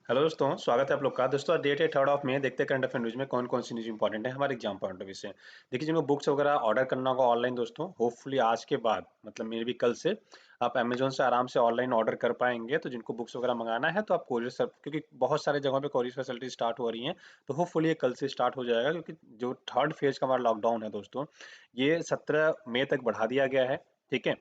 Hello दोस्तों, स्वागत है आप लोग का। दोस्तों डेट है 3 ऑफ मई। देखते हैं करंट अफेयर न्यूज़ में कौन-कौन सी न्यूज़ इंपॉर्टेंट है हमारे एग्जाम पॉइंट ऑफ व्यू से। देखिए जिनको बुक्स वगैरह ऑर्डर करना होगा ऑनलाइन दोस्तों, होपफुली आज के बाद मतलब मे बी कल से आप अमेज़न से आराम से ऑनलाइन ऑर्डर कर पाएँगे। तो जिनको बुक्स वगैरह मंगाना है तो आप कोरियर सब क्योंकि बहुत सारे जगहों पे कोरियर फैसिलिटी स्टार्ट हो रही हैं, तो होपफुली ये कल से स्टार्ट हो जाएगा क्योंकि जो थर्ड फेज़ का हमारा लॉकडाउन है दोस्तों, ये 17 मई तक बढ़ा दिया गया है, ठीक है?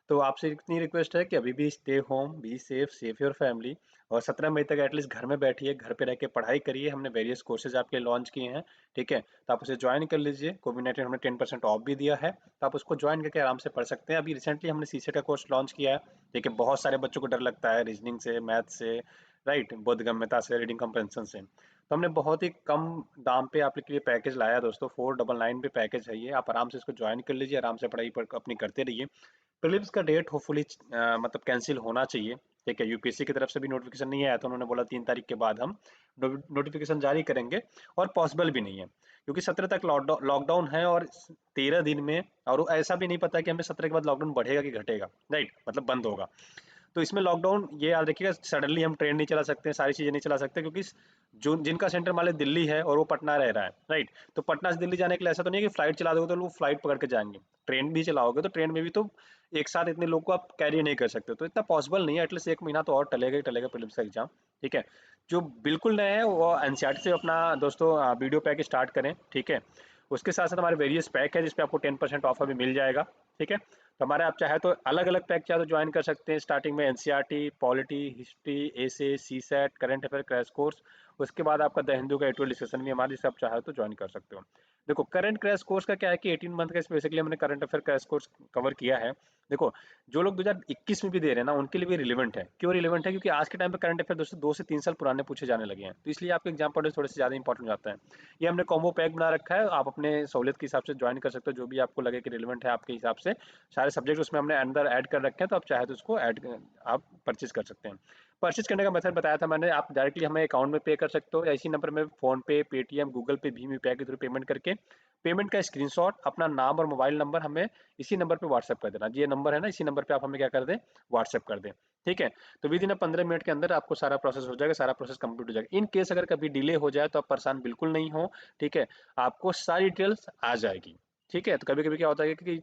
तो आपसे इतनी रिक्वेस्ट है कि अभी भी stay home, be safe, save your family और 17 मई तक एटलीस्ट घर में बैठिए, घर पे रह के पढ़ाई करिए। हमने वेरियस कोर्सेज आपके लिए लॉन्च किए हैं, ठीक है? तो आप उसे ज्वाइन कर लीजिए। कोविड-19 हमने 10% ऑफ भी दिया है, तो आप उसको ज्वाइन करके आराम से पढ़ सकते हैं। अभी रिसेंटली हमने सीसेट का कोर्स लॉन्च किया है, ठीक है? बहुत सारे बच्चों को डर लगता है रीजनिंग से, मैथ से, राइट? बोधगम्यता से, रीडिंग कम्प्रहेंशन से। तो हमने बहुत ही कम दाम पे आपके लिए पैकेज लाया है दोस्तों, 499 पे पैकेज है ये। आप आराम से इसको ज्वाइन कर लीजिए, आराम से पढ़ाई पर अपनी करते रहिए। प्रीलिम्स का डेट होपफुली मतलब कैंसिल होना चाहिए, ठीक है? यूपीएससी की तरफ से भी नोटिफिकेशन नहीं आया, तो उन्होंने बोला 3 तारीख के बाद हम नोटिफिकेशन जारी करेंगे और पॉसिबल भी नहीं है क्योंकि 17 तक लॉकडाउन है और 13 दिन में, और वो ऐसा भी नहीं पता कि हमें 17 के बाद लॉकडाउन बढ़ेगा कि घटेगा, राइट? मतलब बंद होगा। तो इसमें लॉकडाउन ये याद रखिएगा, सडनली हम ट्रेन नहीं चला सकते, सारी चीज़ें नहीं चला सकते क्योंकि जो जिनका सेंटर मान लीजिए दिल्ली है और वो पटना रह रहा है, राइट? तो पटना से दिल्ली जाने के लिए ऐसा तो नहीं है कि फ्लाइट चला दोगे तो लोग फ्लाइट पकड़ के जाएंगे। ट्रेन भी चलाओगे तो ट्रेन में भी तो एक साथ इतने लोग को आप कैरी नहीं कर सकते, तो इतना पॉसिबल नहीं है। एटलीस्ट 1 महीना तो और टलेगा ही टलेगा प्रीलिम्स का एग्जाम, ठीक है? जो बिल्कुल नए हैं वो एनसीईआरटी से अपना दोस्तों वीडियो पैक स्टार्ट करें, ठीक है? उसके साथ साथ हमारे वेरियस पैक है जिसपे आपको 10% ऑफर भी मिल जाएगा, ठीक है? तो हमारे आप चाहे तो अलग अलग पैक चाहे तो ज्वाइन कर सकते हैं। स्टार्टिंग में NCERT, polity, history, essay, CSAT, current affair crash course. उसके बाद आपका द हिंदू का ए डिस्कशन भी हमारे, जिसे आप चाहे तो ज्वाइन कर सकते हो। देखो करंट क्रैश कोर्स का क्या है कि 18 मंथ का बेसिकली हमने current affair crash course cover किया है। देखो जो लोग 2021 में भी दे रहे हैं ना उनके लिए भी रिलेवेंट है। क्यों रिलेवेंट है? क्योंकि आज के टाइम पे करंट अफेयर दोस्तों 2 से 3 साल पुराने पूछे जाने लगे हैं, तो इसलिए आपके एग्जाम पॉइंट थोड़े से ज्यादा इंपॉर्टेंट हो जाता है। ये हमने कॉम्बो पैक बना रखा है, आप अपने सहूलियत के हिसाब से ज्वाइन कर सकते हो, जो भी आपको लगे कि रिलेवेंट है आपके हिसाब से। सारे सब्जेक्ट उसमें हमने अंदर ऐड कर रखे हैं, तो आप चाहे तो उसको ऐड आप परचेज कर सकते हैं। परचेज करने का मेथड बताया था मैंने, आप डायरेक्टली हमें अकाउंट में पे कर सकते हो या इसी नंबर में फोन पे, पेटीएम, गूगल पे, भीम यूपीआई के थ्रू पेमेंट करके पेमेंट का स्क्रीनशॉट, अपना नाम और मोबाइल नंबर हमें इसी नंबर पे व्हाट्सएप कर देना। ये नंबर है ना, इसी नंबर पे आप हमें क्या कर दें, व्हाट्सएप कर दें, ठीक है? तो विद इन 15 मिनट के अंदर आपको सारा प्रोसेस हो जाएगा, सारा प्रोसेस कंप्लीट हो जाएगा। इन केस अगर कभी डिले हो जाए तो आप परेशान बिल्कुल नहीं हो, ठीक है? आपको सारी डिटेल्स आ जाएगी, ठीक है? तो कभी कभी क्या होता है कि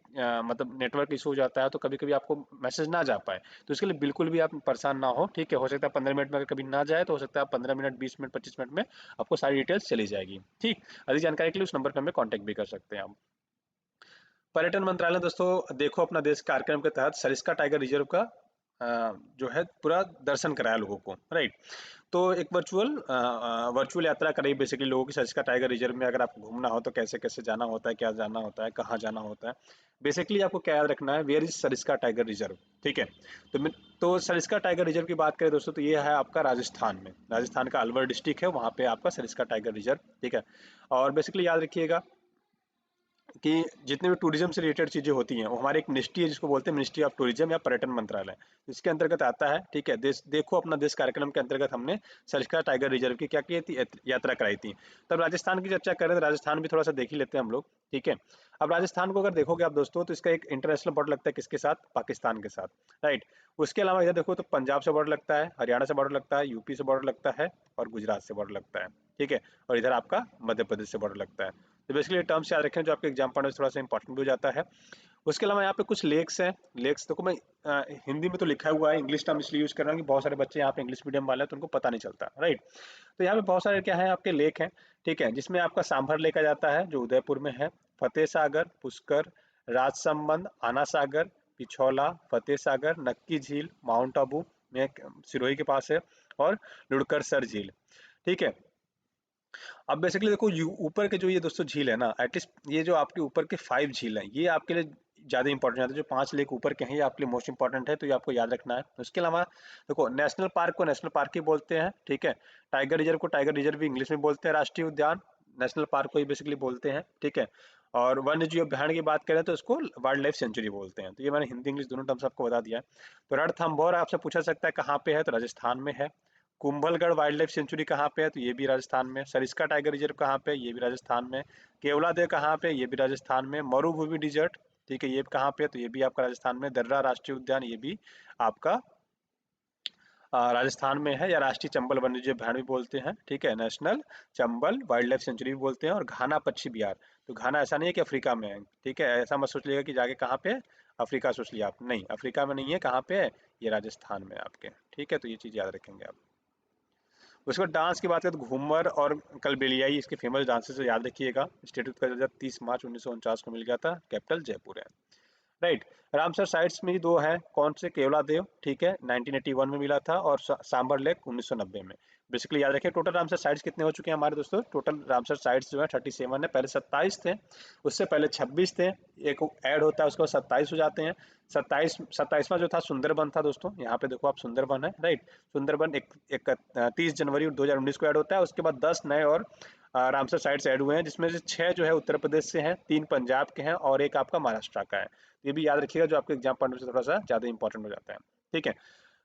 मतलब नेटवर्क इशू हो जाता है, तो कभी कभी आपको मैसेज ना जा पाए, तो इसके लिए बिल्कुल भी आप परेशान ना हो, ठीक है? हो सकता है 15 मिनट में अगर कभी ना जाए तो हो सकता है 15 मिनट, 20 मिनट, 25 मिनट में आपको सारी डिटेल्स चली जाएगी, ठीक? अधिक जानकारी के लिए उस नंबर पर हमें कॉन्टैक्ट भी कर सकते हैं आप। पर्यटन मंत्रालय दोस्तों देखो अपना देश कार्यक्रम के तहत सरिस्का टाइगर रिजर्व का जो है पूरा दर्शन कराया लोगों को, राइट? तो एक वर्चुअल यात्रा कराई बेसिकली लोगों की सरिस्का टाइगर रिजर्व में। अगर आपको घूमना हो तो कैसे कैसे जाना होता है, क्या जाना होता है, कहाँ जाना होता है। बेसिकली आपको क्या याद रखना है, where is Sariska Tiger Reserve, ठीक है? तो तो सरिस्का टाइगर रिजर्व की बात करें दोस्तों तो ये है आपका राजस्थान में, राजस्थान का अलवर डिस्ट्रिक्ट है, वहाँ पे आपका सरिस्का टाइगर रिजर्व, ठीक है? और बेसिकली याद रखिएगा कि जितने भी टूरिज्म से रिलेटेड चीजें होती हैं वो हमारे एक मिनिस्ट्री है जिसको बोलते हैं मिनिस्ट्री ऑफ टूरिज्म या पर्यटन मंत्रालय, इसके अंतर्गत आता है, ठीक है? देश देखो अपना देश कार्यक्रम के अंतर्गत हमने सरिस्का टाइगर रिजर्व की क्या की थी, यात्रा कराई थी। तब राजस्थान की चर्चा करें तो राजस्थान भी थोड़ा सा देख ही लेते हैं हम लोग, ठीक है? अब राजस्थान को अगर देखोगे आप दोस्तों तो इसका एक इंटरनेशनल बॉर्डर लगता है किसके साथ, पाकिस्तान के साथ, राइट? उसके अलावा इधर देखो तो पंजाब से बॉर्डर लगता है, हरियाणा से बॉर्डर लगता है, यूपी से बॉर्डर लगता है और गुजरात से बॉर्डर लगता है, ठीक है? और इधर आपका मध्य प्रदेश से बॉर्डर लगता है। तो बेसिकली टर्म्स याद रखें जो आपके एग्जाम पॉइंट में थोड़ा सा इंपॉर्टेंट भी हो जाता है। उसके अलावा यहाँ पे कुछ लेक्स हैं। लेक्स देखो मैं हिंदी में तो लिखा हुआ है, इंग्लिश टर्म इसलिए यूज कर रहा हूँ कि बहुत सारे बच्चे यहाँ पे इंग्लिश मीडियम वाले हैं तो उनको पता नहीं चलता, राइट? तो यहाँ पे बहुत सारे क्या है आपके लेक हैं, ठीक है? जिसमें आपका सांभर लेक आ जाता है जो उदयपुर में है, फतेह सागर, पुष्कर, राजसमंद, आना सागर, पिछौला, फतेह सागर, नक्की झील, माउंट आबू में सिरोही के पास है, और लुड़कर सर झील, ठीक है? अब बेसिकली देखो ऊपर के जो ये दोस्तों झील है ना, एटलीस्ट ये जो आपके ऊपर के 5 झील हैं ये आपके लिए ज्यादा इंपॉर्टेंट है। जो 5 लेक ऊपर के हैं ये आपके लिए मोस्ट इंपॉर्टेंट है, तो ये आपको याद रखना है। उसके अलावा देखो नेशनल पार्क को नेशनल पार्क ही बोलते हैं, ठीक है? टाइगर रिजर्व को टाइगर रिजर्व भी इंग्लिश में बोलते हैं, राष्ट्रीय उद्यान नेशनल पार्क को ही बेसिकली बोलते हैं, ठीक है? और वन्य जीव अभ्यारण्य की बात करें तो इसको वाइल्ड लाइफ सेंचुरी बोलते हैं। तो ये मैंने हिंदी इंग्लिश दोनों टर्म्स आपको बता दिया है। तो रणथंभौर आपसे पूछा सकता है कहाँ पे है, तो राजस्थान में है। कुंभलगढ़ वाइल्ड लाइफ सेंचुरी कहाँ पे है, तो ये भी राजस्थान में। सरिस्का टाइगर रिजर्व कहाँ पे है, ये भी राजस्थान में। केवलादेव कहाँ पे है, ये भी राजस्थान में। मरुभूमि डिजर्ट, ठीक है, ये कहाँ पे है, तो ये भी आपका राजस्थान में। दर्रा राष्ट्रीय उद्यान ये भी आपका राजस्थान में है, या राष्ट्रीय चंबल वन्यजीव अभयारण्य भी बोलते हैं, ठीक है, national Chambal wild life sanctuary भी बोलते हैं, और घाना पक्षी विहार। तो घाना ऐसा नहीं है कि अफ्रीका में है, ठीक है, ऐसा मत सोच लिएगा कि जाके कहाँ पे अफ्रीका सोच लिया आप, नहीं, अफ्रीका में नहीं है, कहाँ पे है, ये राजस्थान में है आपके, ठीक है, तो ये चीज़ याद रखेंगे आप। उसके बाद डांस की बात करें तो घूमर और कलबेलियाई इसके फेमस डांसेस याद रखिएगा। स्टेट्यूट का दर्जा 30 मार्च 1949 को मिल गया था, कैपिटल जयपुर है। राइट। रामसर साइट्स में ही दो है, कौन से, केवलादेव, ठीक है, 1981 में मिला था, और सांबर लेक 1990 में। बेसिकली याद रखिए टोटल रामसर साइट्स कितने हो चुके हैं हमारे दोस्तों, टोटल रामसर साइट्स जो है 37 है, पहले 27 थे, उससे पहले 26 थे, एक ऐड होता है उसके बाद 27 हो जाते हैं। 27वां जो था सुंदरबन था दोस्तों, यहाँ पे देखो आप सुंदरबन है, राइट। सुंदरबन एक 30 जनवरी 2019 को ऐड होता है, उसके बाद 10 नए और रामसर साइट्स ऐड हुए हैं, जिसमें से 6 जो है उत्तर प्रदेश से हैं, 3 पंजाब के हैं, और एक आपका महाराष्ट्र का है। ये भी याद रखिएगा, जो आपके एग्जाम पॉइंट से थोड़ा सा ज्यादा इंपॉर्टेंट हो जाता है, ठीक है।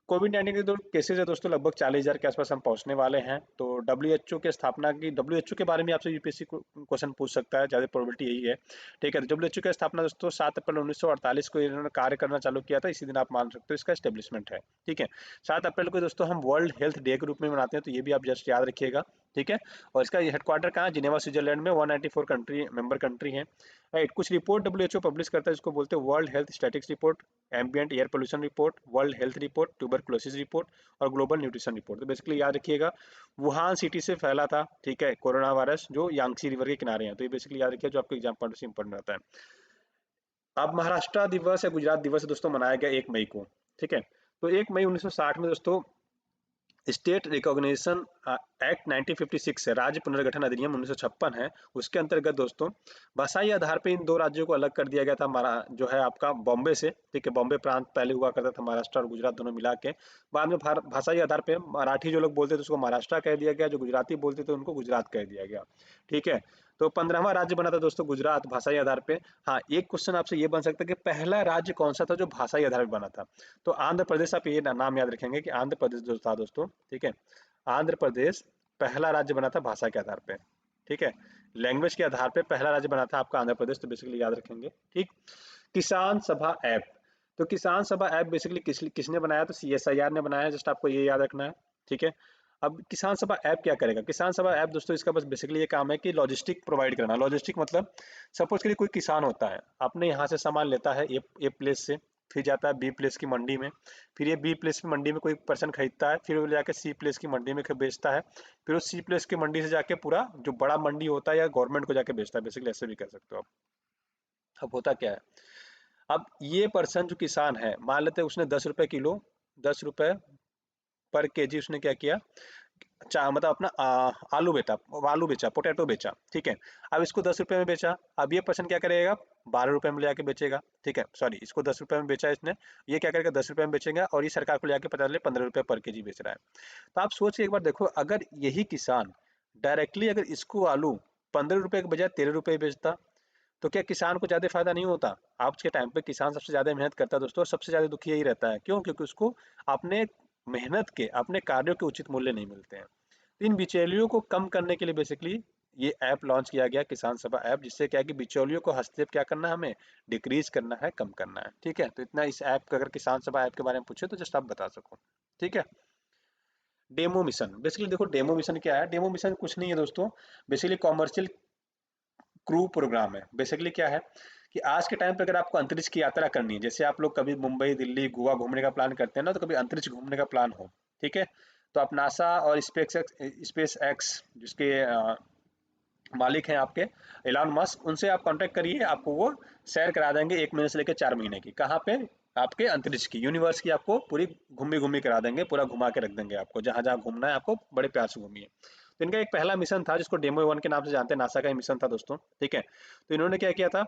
कोविड-19 के जो केसेज है दोस्तों, लगभग 40,000 के आसपास हम पहुंचने वाले हैं। तो डब्ल्यूएचओ के स्थापना की, डब्ल्यूएचओ के बारे में आपसे यूपीएससी क्वेश्चन पूछ सकता है, ज्यादा प्रोबेबिलिटी यही है, ठीक है। डब्ल्यूएचओ की स्थापना दोस्तों 7 अप्रैल 1948 को इन्होंने कार्य करना चालू किया था, इसी दिन आप मान सकते हो इसका एस्टेब्लिशमेंट है, ठीक है। 7 अप्रैल को दोस्तों हम वर्ल्ड हेल्थ डे के रूप में मनाते हैं, तो ये भी आप जस्ट याद रखिएगा, ठीक है। और इसका हेडक्वार्टर कहाँ है, जिनेवा स्विट्जरलैंड में, 194 कंट्री मेंबर कंट्री है, राइट। कुछ रिपोर्ट डब्ल्यूएचओ पब्लिश करता है, जिसको बोलते हैं world health statistics report, ambient air pollution report, world health report, tuberculosis report, और ग्लोबल न्यूट्रिशन रिपोर्ट। तो बेसिकली याद रखिएगा, वुहान सिटी से फैला था, ठीक है, कोरोना वायरस, जो यांगसी रिवर के किनारे हैं। तो ये बेसिकली याद रखिए, जो आपको एग्जाम पॉइंट से इंपॉर्टेंट रहता है। अब महाराष्ट्र दिवस या गुजरात दिवस दोस्तों मनाया गया 1 मई को, ठीक है। तो 1 मई 1960 में दोस्तों स्टेट रिकॉग्निशन एक्ट 1956 है, राज्य पुनर्गठन अधिनियम 1956 है, उसके अंतर्गत दोस्तों भाषाई आधार पे इन दो राज्यों को अलग कर दिया गया था, हमारा जो है आपका बॉम्बे से, ठीक है, बॉम्बे प्रांत पहले हुआ करता था, महाराष्ट्र और गुजरात दोनों मिला के। बाद में भाषाई आधार पे मराठी जो लोग बोलते थे उसको महाराष्ट्र कह दिया गया, जो गुजराती बोलते थे उनको गुजरात कह दिया गया, ठीक है। तो 15वां राज्य बना था दोस्तों गुजरात, भाषाई आधार पे। हाँ, एक क्वेश्चन आपसे ये बन सकता है कि पहला राज्य कौन सा था जो भाषाई आधार पे बना था। तो आंध्र प्रदेश, आप ये नाम याद रखेंगे कि आंध्र प्रदेश जो था दोस्तों, ठीक है, आंध्र प्रदेश पहला राज्य बना था भाषा के आधार पे, ठीक है, लैंग्वेज के आधार पे पहला राज्य बना था आपका आंध्र प्रदेश, तो बेसिकली याद रखेंगे, ठीक। किसान सभा ऐप, तो किसान सभा ऐप बेसिकली किसने बनाया, तो सीएसआईआर ने बनाया, जस्ट आपको ये याद रखना है, ठीक है। अब किसान सभा ऐप क्या करेगा, किसान सभा ऐप दोस्तों इसका बस बेसिकली ये काम है कि लॉजिस्टिक प्रोवाइड करना। लॉजिस्टिक मतलब सपोज के लिए कोई किसान होता है, अपने यहाँ से सामान लेता है ए प्लेस से, फिर जाता है बी प्लेस की मंडी में, फिर ये बी प्लेस की मंडी में कोई पर्सन खरीदता है, फिर वो जाके सी प्लेस की मंडी में बेचता है, फिर उस सी प्लेस की मंडी से जाके पूरा जो बड़ा मंडी होता है या गवर्नमेंट को जाके बेचता है, बेसिकली ऐसे भी कर सकते हो आप। अब होता क्या है, अब ये पर्सन जो किसान है, मान लेते हैं उसने 10 रुपए किलो, 10 रुपए पर केजी उसने क्या किया, मतलब अपना आलू बेचा, आलू बेचा, पोटैटो बेचा, ठीक है। अब इसको 10 रुपए में बेचा, अब ये पर्सन क्या करेगा, 12 रुपए में ले जाके बेचेगा, ठीक है, सॉरी, इसको 10 रुपए में बेचा इसने, ये क्या करेगा, 10 रुपए में बेचेगा, और ये सरकार को ले जाके पता चले 15 रुपए पर केजी बेच रहा है। तो आप सोच के एक बार देखो, अगर यही किसान डायरेक्टली अगर इसको आलू 15 रुपए के बजाय 13 रुपए बेचता, तो क्या किसान को ज्यादा फायदा नहीं होता। आज के टाइम पे किसान सबसे ज्यादा मेहनत करता है दोस्तों, और सबसे ज्यादा दुखी यही रहता है, क्यों, क्योंकि उसको अपने मेहनत के, अपने कार्यों के उचित मूल्य नहीं मिलते हैं। तो इन बिचौलियों को कम करने के लिए बेसिकली ये ऐप लॉन्च किया गया, किसान सभा ऐप, जिससे क्या है कि बिचौलियों को हस्तक्षेप क्या करना है, हमें डिक्रीज करना है, कम करना है, ठीक है। तो इतना इस ऐप का, अगर किसान सभा ऐप के बारे में पूछे तो जस्ट आप बता सको, ठीक है। डेमो मिशन, बेसिकली देखो डेमो मिशन क्या है, डेमो मिशन कुछ नहीं है दोस्तों, बेसिकली कॉमर्शियल क्रू प्रोग्राम है। बेसिकली क्या है कि आज के टाइम पे अगर आपको अंतरिक्ष की यात्रा करनी है, जैसे आप लोग कभी मुंबई, दिल्ली, गोवा घूमने का प्लान करते हैं ना, तो कभी अंतरिक्ष घूमने का प्लान हो, ठीक है, तो आप नासा और स्पेस एक्स जिसके मालिक हैं आपके एलन मस्क, उनसे आप कांटेक्ट करिए, आपको वो सैर करा देंगे 1 महीने से लेकर 4 महीने की, कहाँ पे, आपके अंतरिक्ष की, यूनिवर्स की आपको पूरी घूमी घूमी करा देंगे, पूरा घुमा के रख देंगे आपको, जहां जहां घूमना है आपको बड़े प्यार से घूमिए। तो इनका एक पहला मिशन था, जिसको डेमो 1 के नाम से जानते हैं, नासा का ही मिशन था दोस्तों, ठीक है। तो इन्होंने क्या किया था,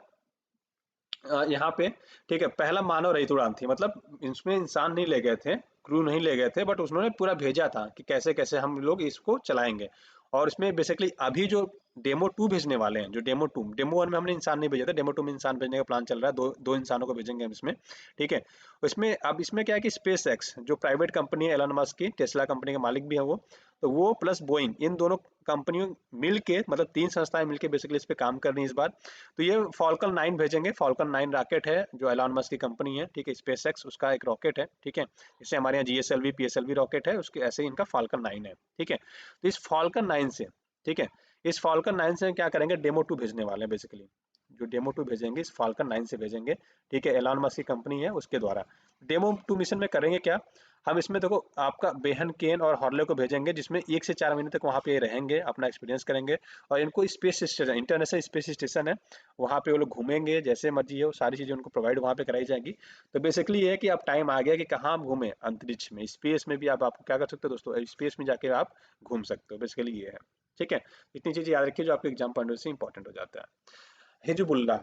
यहाँ पे, ठीक है, पहला मानव रहित उड़ान थी, मतलब इसमें इंसान नहीं ले गए थे, क्रू नहीं ले गए थे, बट उन्होंने पूरा भेजा था कि कैसे कैसे हम लोग इसको चलाएंगे। और इसमें बेसिकली अभी जो डेमो 2 भेजने वाले हैं, जो डेमो 1 में हमने इंसान नहीं भेजा था, डेमो 2 में इंसान भेजने का प्लान चल रहा है, दो दो इंसानों को भेजेंगे हम इसमें, ठीक है। इसमें अब इसमें क्या है कि स्पेस एक्स जो प्राइवेट कंपनी है एलन मस्क की, टेस्ला कंपनी के मालिक भी है वो, तो वो प्लस बोइंग, इन दोनों कंपनियों मिल के, मतलब 3 संस्थाएं मिलके बेसिकली इस पे काम कर रही हैं इस बार। तो ये फॉल्कन 9 भेजेंगे। फॉल्कन 9 रॉकेट है जो एलॉन मस्क की कंपनी है, ठीक है, स्पेस एक्स उसका एक रॉकेट है, ठीक है। जैसे हमारे यहाँ जीएसएलवी पीएसएलवी रॉकेट है, उसके ऐसे ही इनका फॉल्कन 9 है, ठीक है। तो इस फॉल्कन 9 से, ठीक है, इस फॉल्कन 9 से क्या करेंगे, डेमो 2 भेजने वाले हैं बेसिकली। जो डेमो 2 भेजेंगे इस फाल्कन 9 से भेजेंगे, ठीक है, एलॉन मस्क की कंपनी है उसके द्वारा। डेमो 2 मिशन में करेंगे क्या, हम इसमें देखो आपका बेहन केन और हॉर्ले को भेजेंगे, जिसमें 1 से 4 महीने तक वहाँ पे रहेंगे, अपना एक्सपीरियंस करेंगे। और इनको space station, international space station है, वहाँ पे वो लोग घूमेंगे, जैसे मर्जी है वो सारी चीज़ें उनको प्रोवाइड वहाँ पे कराई जाएगी। तो बेसिकली ये है कि अब टाइम आ गया कि कहाँ आप घूमें, अंतरिक्ष में, स्पेस में भी आप क्या कर सकते हो दोस्तों, स्पेस में जाके आप घूम सकते हो, बेसिकली ये है, ठीक है। इतनी चीज़ें याद रखिए जो आपके एग्जाम पॉइंट से इंपॉर्टेंट हो जाता है। हिजबुल्लाह,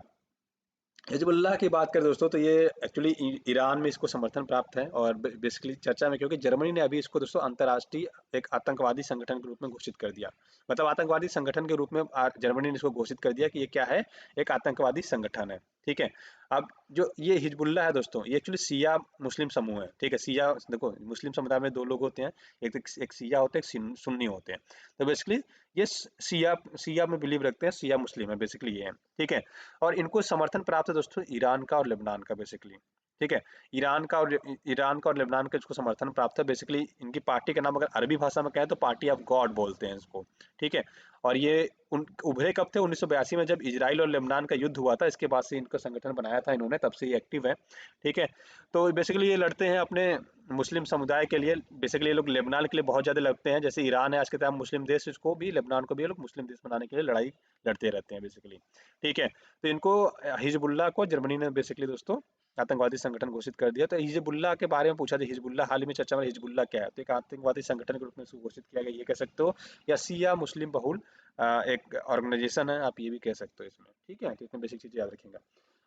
हिजबुल्लाह की बात करें दोस्तों, तो ये एक्चुअली ईरान में इसको समर्थन प्राप्त है और बेसिकली चर्चा में, क्योंकि जर्मनी ने अभी इसको दोस्तों अंतर्राष्ट्रीय एक आतंकवादी संगठन के रूप में घोषित कर दिया। मतलब आतंकवादी संगठन के रूप में जर्मनी ने इसको घोषित कर दिया कि ये क्या है, एक आतंकवादी संगठन है, ठीक है। अब जो ये हिजबुल्लाह है दोस्तों, ये एक्चुअली सिया मुस्लिम समूह है, ठीक है। सिया, देखो मुस्लिम समुदाय में 2 लोग होते हैं, एक सिया होते हैं, एक सुन्नी होते हैं। तो बेसिकली ये सिया सिया में बिलीव रखते हैं, सिया मुस्लिम है, बेसिकली ये है, ठीक है। और इनको समर्थन प्राप्त है दोस्तों ईरान का और लेबनान का, बेसिकली, ठीक है। ईरान का और लेबनान का इसको समर्थन प्राप्त है। बेसिकली इनकी पार्टी का नाम अगर अरबी भाषा में कहें तो पार्टी ऑफ गॉड बोलते हैं इसको, ठीक है। और ये उन उभरे कब थे, 1982 में, जब इजराइल और लेबनान का युद्ध हुआ था, इसके बाद से इनका संगठन बनाया था इन्होंने, तब से ये एक्टिव है, ठीक है। तो बेसिकली ये लड़ते हैं अपने मुस्लिम समुदाय के लिए। बेसिकली ये लोग लेबनान के लिए बहुत ज़्यादा लड़ते हैं, जैसे ईरान है आज के टाइम मुस्लिम देश, इसको भी, लेबनान को भी ये लोग मुस्लिम देश बनाने के लिए लड़ाई लड़ते रहते हैं बेसिकली, ठीक है। तो इनको, हिजबुल्लाह को जर्मनी ने बेसिकली दोस्तों आतंकवादी संगठन घोषित कर दिया। तो हिजबुल्लाह के बारे में पूछा था, हिजबुल्लाह हाल ही में चर्चा में, हिजबुल्लाह क्या है, तो एक आतंकवादी संगठन के रूप में इसको घोषित किया गया, ये कह सकते हो, या सिया मुस्लिम बहुल एक ऑर्गेनाइजेशन है, आप ये भी कह सकते हो इसमें, ठीक है। तो इतने बेसिक चीज़ याद रखेंगे।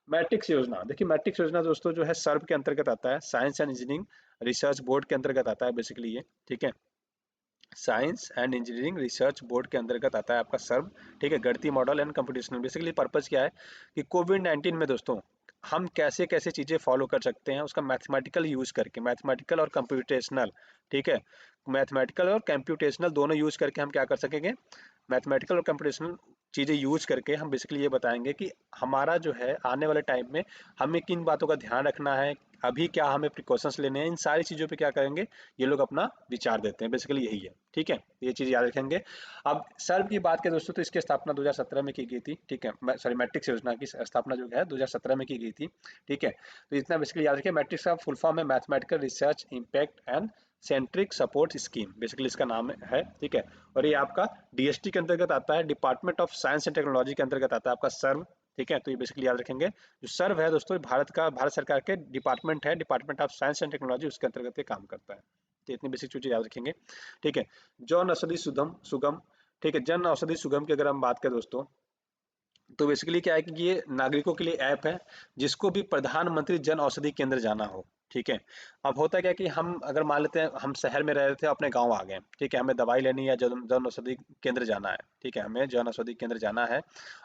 मैट्रिक्स योजना, देखिए मैट्रिक्स योजना दोस्तों जो है सर्व के अंतर्गत आता है, science and engineering research board के अंतर्गत आता है बेसिकली ये, ठीक है। Science and engineering research board के अंतर्गत आता है आपका सर्व, ठीक है। गणितीय model and computational, basically purpose क्या है कि कोविड-19 में दोस्तों हम कैसे कैसे चीज़ें फॉलो कर सकते हैं, उसका मैथमेटिकल यूज करके, मैथमेटिकल और कंप्यूटेशनल, ठीक है। मैथमेटिकल और कंप्यूटेशनल दोनों यूज करके हम क्या कर सकेंगे, मैथमेटिकल और कंप्यूटेशनल चीज़ें यूज करके हम बेसिकली ये बताएंगे कि हमारा जो है आने वाले टाइम में हमें किन बातों का ध्यान रखना है, अभी क्या हमें प्रिकॉशंस लेने हैं, इन सारी चीज़ों पे क्या करेंगे, ये लोग अपना विचार देते हैं, बेसिकली यही है, ठीक है। ये चीज़ याद रखेंगे। अब सर्व की बात करें दोस्तों, तो इसकी स्थापना 2017 में की गई थी, ठीक है। सॉरी, मैट्रिक्स योजना की स्थापना जो है 2017 में की गई थी, ठीक है। तो इतना बेसिकली याद रखिए, मैट्रिक्स का फुल फॉर्म है mathematical research impact and centric support scheme, basically इसका नाम है, ठीक है। और ये आपका डीएसटी के अंतर्गत आता है, department of science and technology के अंतर्गत आता है आपका सर्व, ठीक है। तो ये बेसिकली याद रखेंगे, जो सर्व है दोस्तों भारत सरकार के डिपार्टमेंट है, department of science and technology, उसके अंतर्गत ये काम करता है। तो इतनी बेसिक चीजें याद रखेंगे, ठीक है। जन औषधि सुगम सुगम, ठीक है, जन औषधि सुगम की अगर हम बात करें दोस्तों, तो बेसिकली क्या है कि ये नागरिकों के लिए ऐप है, जिसको भी प्रधानमंत्री जन औषधि केंद्र जाना हो, ठीक है। अब होता क्या है कि हम अगर मान लेते हैं हम शहर में रह रहे थे, अपने गांव आ गए, ठीक है, हमें दवाई लेनी है, जन जन औषधि केंद्र जाना है, ठीक है, हमें जन औषधि केंद्र जाना है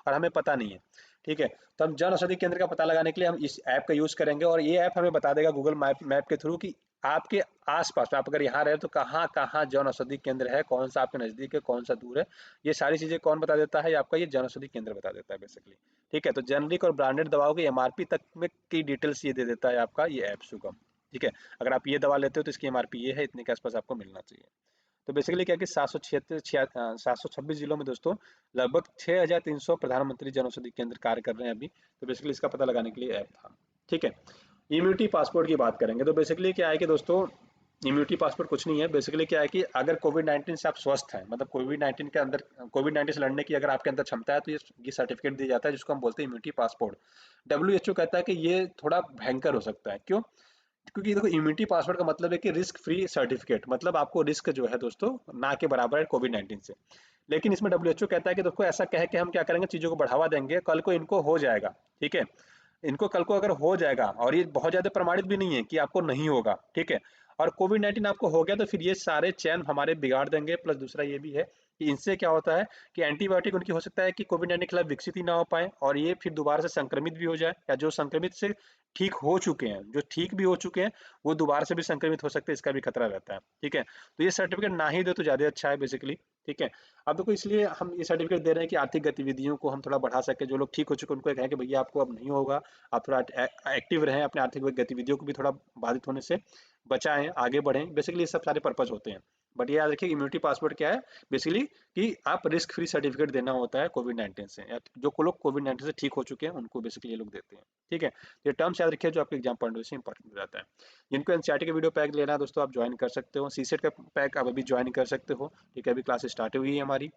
और हमें पता नहीं है, ठीक है। तो हम जन औषधि केंद्र का पता लगाने के लिए हम इस ऐप का यूज करेंगे, और ये ऐप हमें बता देगा गूगल मैप के थ्रू कि आपके आसपास, आप अगर यहाँ रहे तो कहाँ कहाँ जन औषधि केंद्र है, कौन सा आपके नजदीक है, कौन सा दूर है। ये सारी चीजें कौन बता देता है, आपका ये जन औषधि केंद्र बता देता है बेसिकली, ठीक है। तो जेनरिक और ब्रांडेड दवाओं की एमआरपी तक में की डिटेल्स ये दे देता है आपका ये ऐप सुगम, ठीक है। अगर आप ये दवा लेते हो तो इसकी एमआरपी ये है, इतने के आसपास आपको मिलना चाहिए। तो बेसिकली क्या कि 736 जिलों में दोस्तों लगभग 6,300 प्रधानमंत्री जन औषधि केंद्र कार्य कर रहे हैं अभी। तो बेसिकली इसका पता लगाने के लिए ऐप था, ठीक है। इम्यूनिटी पासपोर्ट की बात करेंगे तो बेसिकली क्या है कि दोस्तों इम्यूनिटी पासपोर्ट कुछ नहीं है, बेसिकली क्या है कि अगर कोविड-19 से आप स्वस्थ हैं, मतलब कोविड-19 के अंदर, कोविड-19 से लड़ने की अगर आपके अंदर क्षमता है, तो ये सर्टिफिकेट दिया जाता है, जिसको हम बोलते हैं इम्यूनिटी पासपोर्ट। डब्ल्यूएचओ कहता है कि ये थोड़ा भयंकर हो सकता है, क्यों? क्योंकि देखो इम्यूनिटी पासवर्ड का मतलब है कि रिस्क फ्री सर्टिफिकेट, मतलब आपको रिस्क जो है दोस्तों ना के बराबर है कोविड-19 से। लेकिन इसमें डब्ल्यूएचओ कहता है कि देखो ऐसा कह के हम क्या करेंगे, चीजों को बढ़ावा देंगे, कल को इनको हो जाएगा, ठीक है। इनको कल को अगर हो जाएगा, और ये बहुत ज्यादा प्रमाणित भी नहीं है कि आपको नहीं होगा, ठीक है, और कोविड-19 आपको हो गया तो फिर ये सारे चैन हमारे बिगाड़ देंगे। प्लस दूसरा ये भी है कि इनसे क्या होता है कि एंटीबायोटिक उनकी हो सकता है कि कोविड-19 के खिलाफ विकसित ही ना हो पाए और ये फिर दोबारा से संक्रमित भी हो जाए, या जो संक्रमित से ठीक हो चुके हैं, जो ठीक भी हो चुके हैं, वो दोबारा से भी संक्रमित हो सकते हैं, इसका भी खतरा रहता है। ठीक है? तो ये सर्टिफ़िकेट ना ही दे तो ज़्यादा अच्छा है बेसिकली। ठीक है? अब देखो इसलिए हम ये सर्टिफ़िकेट दे रहे हैं कि आर्थिक गतिविधियों को हम थोड़ा बढ़ा सकें। जो लोग ठीक हो चुके हैं उनको ये कहें कि भैया आपको अब नहीं होगा, आप थोड़ा एक्टिव रहें, अपने आर्थिक गतिविधियों को भी थोड़ा बाधित होने से बचाएँ, आगे बढ़ें। बेसिकली ये सब सारे पर्पज़ होते हैं। बट ये याद रखिए इम्यूनिटी पासपोर्ट क्या है? बेसिकली कि आप रिस्क फ्री सर्टिफिकेट देना होता है कोविड-19 से, या जो को लोग कोविड-19 से ठीक हो चुके हैं उनको बेसिकली ये लोग देते हैं। ठीक है? ये टर्म्स याद रखिए जो आपके एग्जाम पॉइंट ऑफ व्यू से इंपॉर्टेंट हो जाता है। जिनको एनसीईआरटी का वीडियो पैक लेना है दोस्तों आप ज्वाइन कर सकते हो। सीसेट का पैक आप अभी ज्वाइन कर सकते हो। ठीक है? अभी क्लासेस स्टार्ट हुई है हमारी।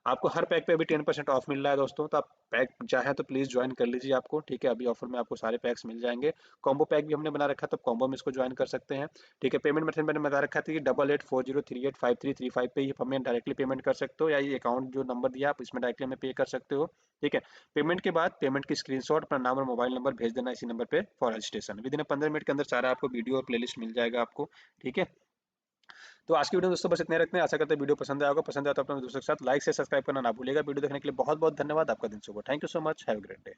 आपको हर पैक पे अभी 10% ऑफ मिल रहा है दोस्तों, तो आप पैक चाहें तो प्लीज़ ज्वाइन कर लीजिए आपको, ठीक है? अभी ऑफर में आपको सारे पैक्स मिल जाएँगे। कॉम्बो पैक भी हमने बना रखा है, तो कॉम्बो में इसको ज्वाइन कर सकते हैं, ठीक है? पेमेंट मेथड मैंने बता रखा था कि 8840385335 पे ही हमें डायरेक्टली पेमेंट कर सकते हो, या ये अकाउंट जो नंबर दिया आप इसमें डायरेक्टली हमें पे कर सकते हो, ठीक है? पेमेंट के बाद पेमेंट की स्क्रीनशॉट अपना नाम और मोबाइल नंबर भेज देना इसी नंबर पे फॉर रजिस्ट्रेशन। विदिन 15 मिनट के अंदर सारा आपको वीडियो और प्लेलिस्ट मिल जाएगा आपको, ठीक है? तो आज की वीडियो में दोस्तों बस इतने रखते हैं। आशा करते हैं वीडियो पसंद आया होगा। पसंद आया तो अपने दोस्तों के साथ लाइक से सब्सक्राइब करना ना भूलिएगा। वीडियो देखने के लिए बहुत बहुत धन्यवाद। आपका दिन शुभ हो। Thank you so much. Have a great day.